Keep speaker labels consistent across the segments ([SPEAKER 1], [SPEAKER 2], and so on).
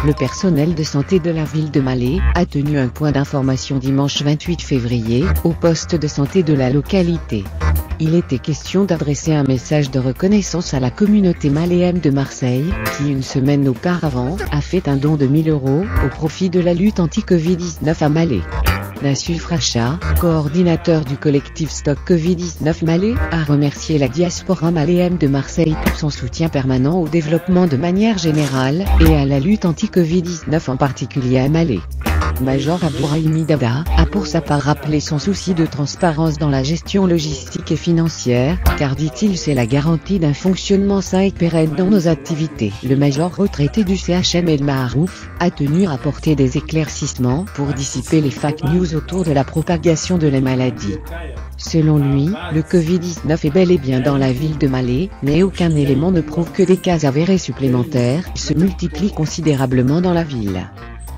[SPEAKER 1] Le personnel de santé de la ville de Malé a tenu un point d'information dimanche 28 février, au poste de santé de la localité. Il était question d'adresser un message de reconnaissance à la communauté maléenne de Marseille, qui une semaine auparavant, a fait un don de 1 000 € au profit de la lutte anti-Covid-19 à Malé. Nassuf Racha, coordinateur du collectif Stop Covid-19 Malé, a remercié la diaspora maléenne de Marseille pour son soutien permanent au développement de manière générale, et à la lutte anti-Covid-19 en particulier à Malé. Major Abourahimi Dada a pour sa part rappelé son souci de transparence dans la gestion logistique et financière, car dit-il c'est la garantie d'un fonctionnement sain et pérenne dans nos activités. Le major retraité du CHM El Maharouf a tenu à apporter des éclaircissements pour dissiper les fake news autour de la propagation de la maladie. Selon lui, le Covid-19 est bel et bien dans la ville de Malé, mais aucun élément ne prouve que des cas avérés supplémentaires se multiplient considérablement dans la ville.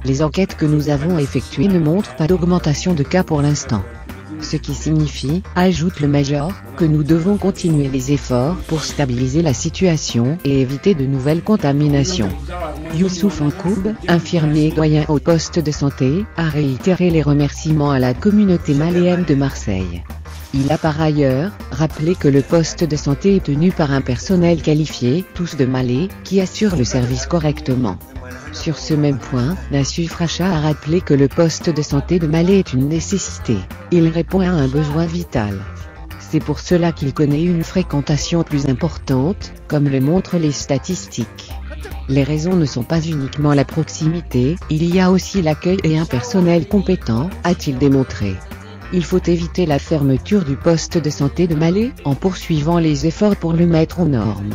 [SPEAKER 1] Les enquêtes que nous avons effectuées ne montrent pas d'augmentation de cas pour l'instant. Ce qui signifie, ajoute le major, que nous devons continuer les efforts pour stabiliser la situation et éviter de nouvelles contaminations. Youssouf Ankoub, infirmier et doyen au poste de santé, a réitéré les remerciements à la communauté maléenne de Marseille. Il a par ailleurs rappelé que le poste de santé est tenu par un personnel qualifié, tous de Malé, qui assure le service correctement. Sur ce même point, Nassuf Racha a rappelé que le poste de santé de Malé est une nécessité. Il répond à un besoin vital. C'est pour cela qu'il connaît une fréquentation plus importante, comme le montrent les statistiques. Les raisons ne sont pas uniquement la proximité, il y a aussi l'accueil et un personnel compétent, a-t-il démontré. Il faut éviter la fermeture du poste de santé de Malé, en poursuivant les efforts pour le mettre aux normes.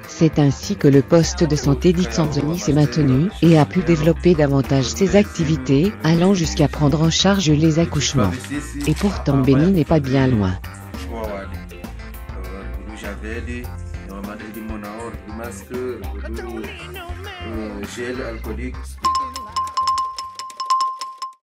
[SPEAKER 1] C'est ainsi que le poste de santé d'Ixanzoni s'est maintenu, et a pu développer davantage ses activités, allant jusqu'à prendre en charge les accouchements. Et pourtant Béni n'est pas bien loin.
[SPEAKER 2] Gel alcoolique